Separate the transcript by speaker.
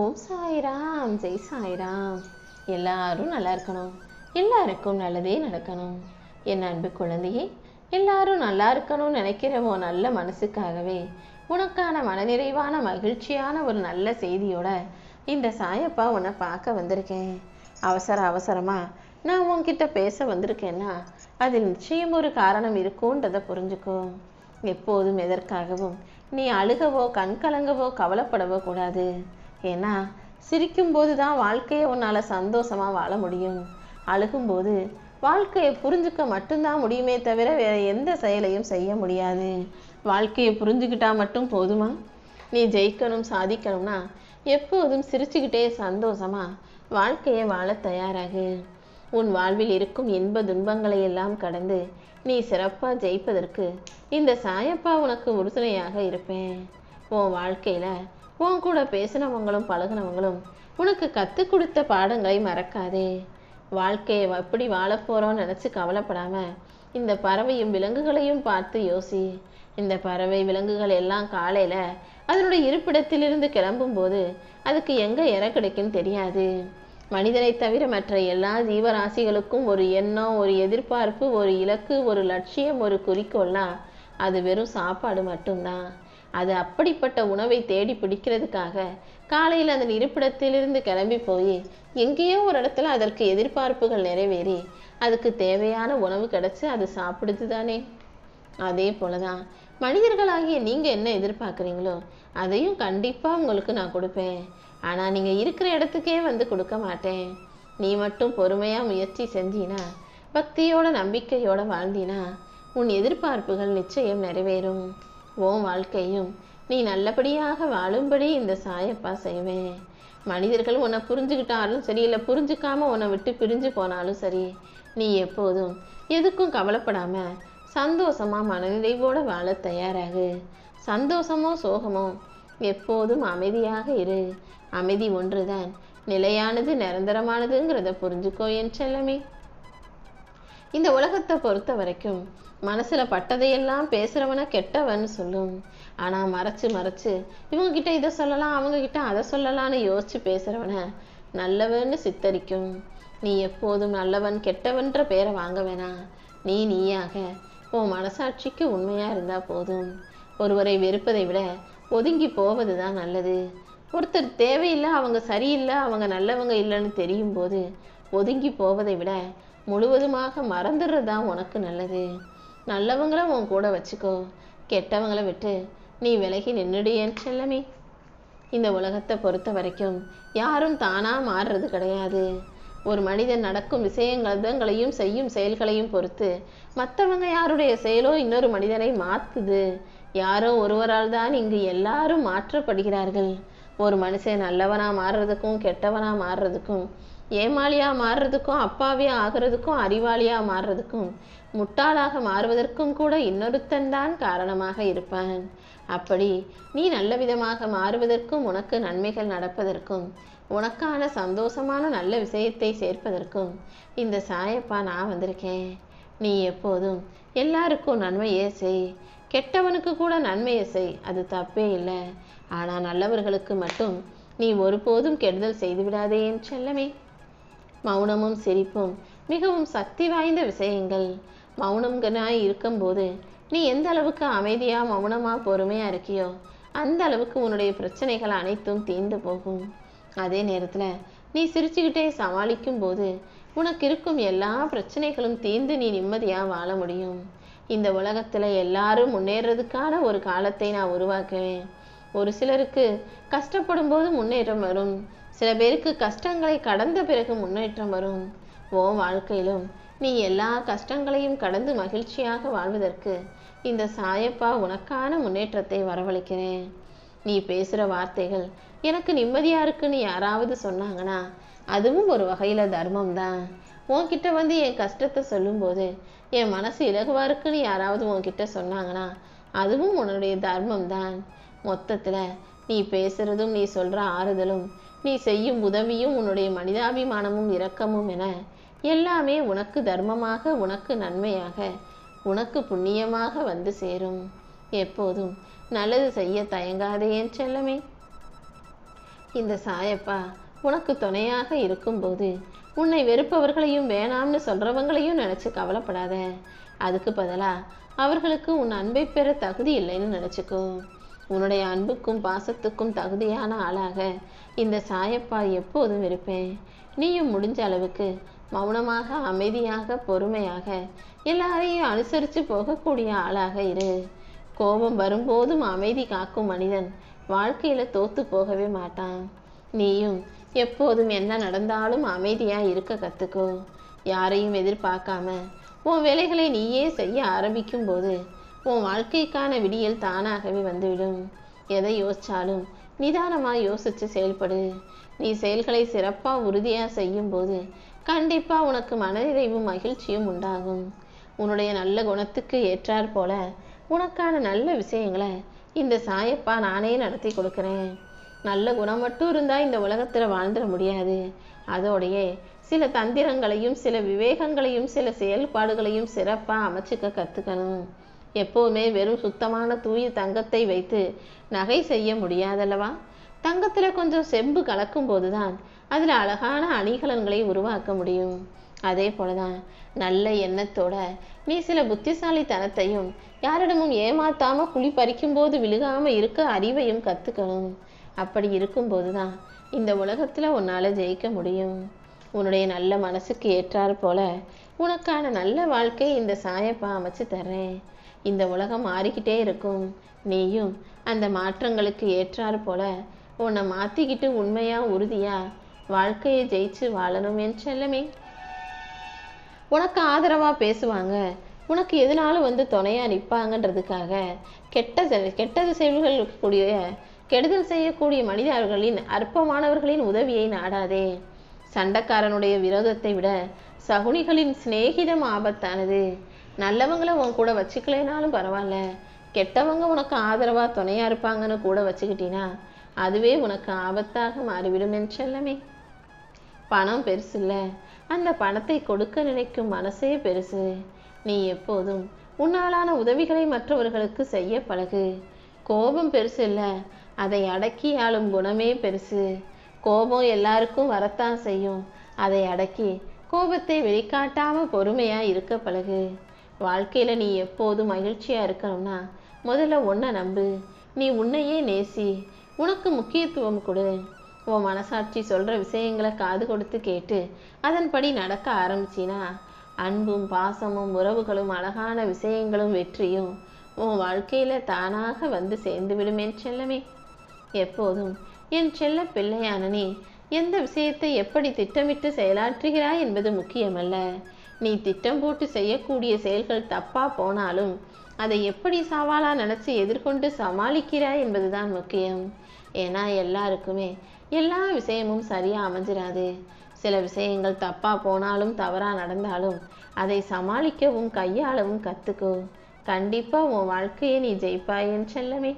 Speaker 1: ஓம் சாய்ராம், ஜெய் சாய்ராம். எல்லாரும் நல்லா இருக்கணும், எல்லாருக்கும் நல்லதே நடக்கணும். என் அன்பு குழந்தையே, எல்லாரும் நல்லா இருக்கணும்னு நினைக்கிறவோ நல்ல மனசுக்காகவே உனக்கான மனநிறைவான மகிழ்ச்சியான ஒரு நல்ல செய்தியோட இந்த சாயப்பா உன்னை பார்க்க வந்திருக்கேன். அவசரமா நான் உன்கிட்ட பேச வந்திருக்கேன்னா அதில் நிச்சயம் ஒரு காரணம் இருக்குன்றதை புரிஞ்சுக்கோ. எப்போதும் எதற்காகவும் நீ அழுகவோ கண் கலங்கவோ கவலைப்படவோ கூடாது. ஏன்னா சிரிக்கும்போது தான் வாழ்க்கையை உன்னால் சந்தோஷமாக வாழ முடியும். அழுகும்போது வாழ்க்கையை புரிஞ்சுக்க மட்டும்தான் முடியுமே தவிர வேற எந்த செயலையும் செய்ய முடியாது. வாழ்க்கையை புரிஞ்சுக்கிட்டா மட்டும் போதுமா? நீ ஜெயிக்கணும் சாதிக்கணும்னா எப்போதும் சிரிச்சுக்கிட்டே சந்தோஷமா வாழ்க்கையை வாழ தயாராகு. உன் வாழ்வில் இருக்கும் இன்ப துன்பங்களை எல்லாம் கடந்து நீ சிறப்பாக ஜெயிப்பதற்கு இந்த சாயப்பா உனக்கு உறுதுணையாக இருப்பேன். உன் வாழ்க்கையில் உன் கூட பேசினவங்களும் பழகினவங்களும் உனக்கு கற்றுக் கொடுத்த பாடங்களை மறக்காதே. வாழ்க்கையை எப்படி வாழப்போகிறோன்னு நினச்சி கவலைப்படாமல் இந்த பறவையும் விலங்குகளையும் பார்த்து யோசி. இந்த பறவை விலங்குகள் எல்லாம் காலையில் அதனுடைய இருப்பிடத்திலிருந்து கிளம்பும்போது அதுக்கு எங்கே இற கிடைக்குன்னு தெரியாது. மனிதனை தவிர மற்ற எல்லா ஜீவராசிகளுக்கும் ஒரு எண்ணம், ஒரு எதிர்பார்ப்பு, ஒரு இலக்கு, ஒரு லட்சியம், ஒரு குறிக்கோள்னா அது வெறும் சாப்பாடு மட்டும்தான். அது அப்படிப்பட்ட உணவை தேடி பிடிக்கிறதுக்காக காலையில் அதன் இருப்பிடத்திலிருந்து கிளம்பி போய் எங்கேயோ ஒரு இடத்துல அதற்கு எதிர்பார்ப்புகள் நிறைவேறி அதுக்கு தேவையான உணவு கிடைச்சி அது சாப்பிடுது தானே. அதே போலதான் மனிதர்களாகிய நீங்கள் என்ன எதிர்பார்க்குறீங்களோ அதையும் கண்டிப்பாக உங்களுக்கு நான் கொடுப்பேன். ஆனால் நீங்கள் இருக்கிற இடத்துக்கே வந்து கொடுக்க மாட்டேன். நீ மட்டும் பொறுமையாக முயற்சி செஞ்சினா, பக்தியோட நம்பிக்கையோட வாழ்ந்தினா உன் எதிர்பார்ப்புகள் நிச்சயம் நிறைவேறும். உன் வாழ்க்கையும் நீ நல்லபடியாக வாழும்படி இந்த சாயப்பா செய்வேன். மனிதர்கள் உன்னை புரிஞ்சுக்கிட்டாலும் சரி, இல்லை புரிஞ்சுக்காம உன்னை விட்டு பிரிஞ்சு போனாலும் சரி, நீ எப்போதும் எதுக்கும் கவலைப்படாம சந்தோஷமா மனநிறைவோடு வாழ தயாராகு. சந்தோஷமோ சோகமோ எப்போதும் அமைதியாக இரு. அமைதி ஒன்றுதான் நிலையானது, நிரந்தரமானதுங்கிறத புரிஞ்சுக்கோ என் செல்லமே. இந்த உலகத்தை பொறுத்த வரைக்கும் மனசுல பட்டதையெல்லாம் பேசுறவனை கெட்டவன் சொல்லும். ஆனா மறைச்சு இவங்க கிட்ட இதை சொல்லலாம், அவங்க கிட்ட அதை சொல்லலாம்னு யோசிச்சு பேசுறவனை நல்லவன்னு சித்தரிக்கும். நீ எப்போதும் நல்லவன் கெட்டவன்ற பேரை வாங்க வேணாம். நீயாக உன் மனசாட்சிக்கு உண்மையா இருந்தா போதும். ஒருவரை வெறுப்பதை விட ஒதுங்கி போவது தான் நல்லது. ஒருத்தர் தேவையில்லை, அவங்க சரியில்லை, அவங்க நல்லவங்க இல்லைன்னு தெரியும் போது ஒதுங்கி போவதை விட முழுவதுமாக மறந்துடுறது தான் உனக்கு நல்லது. நல்லவங்களை உன் கூட வச்சுக்கோ, கெட்டவங்களை விட்டு நீ விலகி நின்றுடியேன்னு செல்லமே. இந்த உலகத்தை பொறுத்த வரைக்கும் யாரும் தானா மாறுறது கிடையாது. ஒரு மனிதன் நடக்கும் விஷயங்களையும் செய்யும் செயல்களையும் பொறுத்து மற்றவங்க யாருடைய செயலோ இன்னொரு மனிதனை மாற்றுது. யாரோ ஒருவரால் தான் இங்கு எல்லாரும் மாற்றப்படுகிறார்கள். ஒரு மனுஷன் நல்லவனா மாறுறதுக்கும் கெட்டவனா மாறுறதுக்கும், ஏமாளியா மாறுறதுக்கும், அப்பாவியா ஆகிறதுக்கும், அறிவாளியா மாறுறதுக்கும், முட்டாளாக மாறுவதற்கும் கூட இன்னொருத்தன் தான் காரணமாக இருப்பான். அப்படி நீ நல்ல விதமாக மாறுவதற்கும், உனக்கு நன்மைகள் நடப்பதற்கும், உனக்கான சந்தோஷமான நல்ல விஷயத்தை சேர்ப்பதற்கும் இந்த சாயப்பா நான் வந்திருக்கேன். நீ எப்போதும் எல்லாருக்கும் நன்மையே செய், கெட்டவனுக்கு கூட நன்மையை செய், அது தப்பே இல்லை. ஆனால் நல்லவர்களுக்கு மட்டும் நீ ஒருபோதும் கெடுதல் செய்து விடாதே என் செல்லமே. மௌனமும் சிரிப்பும் மிகவும் சக்தி வாய்ந்த விஷயங்கள். மௌனம்கனாய் இருக்கும்போது நீ எந்த அளவுக்கு அமைதியா மௌனமா பொறுமையா இருக்கியோ அந்த அளவுக்கு உன்னுடைய பிரச்சனைகள் அனைத்தும் தீர்ந்து போகும். அதே நேரத்துல நீ சிரிச்சுக்கிட்டே சமாளிக்கும் போது உனக்கு இருக்கும் எல்லா பிரச்சனைகளும் தீர்ந்து நீ நிம்மதியா வாழ முடியும். இந்த உலகத்துல எல்லாரும் முன்னேறதுக்கான ஒரு காலத்தை நான் உருவாக்குவேன். ஒரு சிலருக்கு கஷ்டப்படும் போது முன்னேற்றம் வரும், சில பேருக்கு கஷ்டங்களை கடந்த பிறகு முன்னேற்றம் வரும். உன் வாழ்க்கையிலும் நீ எல்லா கஷ்டங்களையும் கடந்து மகிழ்ச்சியாக வாழ்வதற்கு இந்த சாயப்பா உனக்கான முன்னேற்றத்தை வரவழைக்கிறேன். நீ பேசுகிற வார்த்தைகள் எனக்கு நிம்மதியா இருக்குன்னு யாராவது சொன்னாங்கன்னா அதுவும் ஒரு வகையில தர்மம் தான். உன்கிட்ட வந்து என் கஷ்டத்தை சொல்லும்போது என் மனசு இலகுவா இருக்குன்னு யாராவது உன்கிட்ட சொன்னாங்கன்னா அதுவும் உன்னுடைய தர்மம் தான். மொத்தத்துல நீ பேசுறதும், நீ சொல்ற ஆறுதலும், நீ செய்யும் உதவியும், உன்னுடைய மனிதாபிமானமும் இரக்கமும் என எல்லாமே உனக்கு தர்மமாக, உனக்கு நன்மையாக, உனக்கு புண்ணியமாக வந்து சேரும். எப்போதும் நல்லது செய்ய தயங்காதே என் செல்லமே. இந்த சாயப்பா உனக்கு துணையாக இருக்கும்போது உன்னை வெறுப்பவர்களையும் வேணாம்னு சொல்றவங்களையும் நினைச்சு கவலைப்படாத. அதுக்கு பதிலா அவர்களுக்கு உன் அன்பை பெற தகுதி இல்லைன்னு நினைச்சுக்கோ. உன்னுடைய அன்புக்கும் பாசத்துக்கும் தகுதியான ஆளாக இந்த சாயப்பா எப்போதும் இருப்பேன். நீயும் முடிஞ்ச அளவுக்கு மௌனமாக, அமைதியாக, பொறுமையாக எல்லாரையும் அனுசரித்து போகக்கூடிய ஆளாக இரு. கோபம் வரும்போதும் அமைதி காக்கும் மனிதன் வாழ்க்கையில தோத்து போகவே மாட்டான். நீயும் எப்போதும் என்ன நடந்தாலும் அமைதியா இருக்க கத்துக்கோ. யாரையும் எதிர்பார்க்காம உன் வேலைகளை நீயே செய்ய ஆரம்பிக்கும் போது உன் வாழ்க்கைக்கான விடியல் தானாகவே வந்துவிடும். எதை யோசிச்சாலும் நிதானமா யோசிச்சு செயல்படு. நீ செயல்களை சிறப்பா உறுதியா செய்யும் போது கண்டிப்பா உனக்கு மனநிறைவும் மகிழ்ச்சியும் உண்டாகும். உன்னுடைய நல்ல குணத்துக்கு ஏற்றாற் போல உனக்கான நல்ல விஷயங்களை இந்த சாயப்பா நானே நடத்தி கொடுக்குறேன். நல்ல குணம் மட்டும் இருந்தா இந்த உலகத்துல வாழ்ந்துட முடியாது. அதோடையே சில தந்திரங்களையும் சில விவேகங்களையும் சில செயல்பாடுகளையும் சிறப்பா அமைச்சுக்க கத்துக்கணும். எப்போவுமே வெறும் சுத்தமான தூய தங்கத்தை வைத்து நகை செய்ய முடியாதல்லவா? தங்கத்துல கொஞ்சம் செம்பு கலக்கும் போதுதான் அதுல அழகான அணிகலன்களை உருவாக்க முடியும். அதே போலதான் நல்ல எண்ணத்தோட நீ சில புத்திசாலித்தனத்தையும் யாரிடமும் ஏமாத்தாம குழி பறிக்கும் போது விழுகாம இருக்க அறிவையும் கத்துக்கணும். அப்படி இருக்கும்போதுதான் இந்த உலகத்துல உன்னால ஜெயிக்க முடியும். உன்னுடைய நல்ல மனசுக்கு ஏற்றாறு போல உனக்கான நல்ல வாழ்க்கை இந்த சாயப்பா அமைச்சு தர்றேன். இந்த உலகம் மாறிக்கிட்டே இருக்கும். நீயும் அந்த மாற்றங்களுக்கு ஏற்றாறு போல உன்னை மாத்திக்கிட்டு உண்மையா உறுதியா வாழ்க்கையை ஜெயிச்சு வாழணும் என் செல்லமே. உனக்கு ஆதரவா பேசுவாங்க, உனக்கு எதுனாலும் வந்து துணையா நிற்பாங்கன்றதுக்காக கெட்டது செய்யக்கூடிய கெடுதல் செய்யக்கூடிய மனிதர்களின் அற்பமானவர்களின் உதவியை நாடாதே. சண்டைக்காரனுடைய விரோதத்தை விட சகுனிகளின் சிநேகிதம் ஆபத்தானது. நல்லவங்களை உன் கூட வச்சுக்கலைனாலும் பரவாயில்ல, கெட்டவங்க உனக்கு ஆதரவா துணையா இருப்பாங்கன்னு கூட வச்சுக்கிட்டீங்கன்னா அதுவே உனக்கு ஆபத்தாக மாறிவிடும் என் செல்லமே. பணம் பெருசு இல்ல, அந்த பணத்தை கொடுக்க நினைக்கும் மனசே பெருசு. நீ எப்போதும் உன்னாலான உதவிகளை மற்றவர்களுக்கு செய்ய பழகு. கோபம் பெருசு இல்ல, அதை அடக்கி ஆளும் குணமே பெருசு. கோபம் எல்லாருக்கும் வரத்தான் செய்யும். அதை அடக்கி கோபத்தை வெளிக்காட்டாம பொறுமையா இருக்க பழகு. வாழ்க்கையில நீ எப்போதும் மகிழ்ச்சியா இருக்கணும்னா முதல்ல உன்னை நம்பு. நீ உன்னையே நேசி. உனக்கு முக்கியத்துவம் கொடு. உன் மனசாட்சி சொல்ற விஷயங்களை காது கொடுத்து கேட்டு அதன்படி நடக்க ஆரம்பிச்சினா அன்பும் பாசமும் உறவுகளும் அழகான விஷயங்களும் வெற்றியும் உன் வாழ்க்கையில தானாக வந்து சேர்ந்து விடும் என் செல்லமே. எப்போதும் என் செல்ல பிள்ளையான நீ எந்த விஷயத்தை எப்படி திட்டமிட்டு செயலாற்றுகிறாய் என்பது முக்கியமல்ல. நீ திட்டம் போட்டு செய்யக்கூடிய செயல்கள் தப்பா போனாலும் அதை எப்படி சவாலா நினைச்சு எதிர்கொண்டு சமாளிக்கிறாய் என்பதுதான் முக்கியம். ஏன்னா எல்லாருக்குமே எல்லா விஷயமும் சரியா அமைஞ்சிராது. சில விஷயங்கள் தப்பா போனாலும் தவறா நடந்தாலும் அதை சமாளிக்கவும் கையாளவும் கத்துக்கோ. கண்டிப்பா உன் வாழ்க்கையை நீ ஜெயிப்பாய் என் செல்லமே.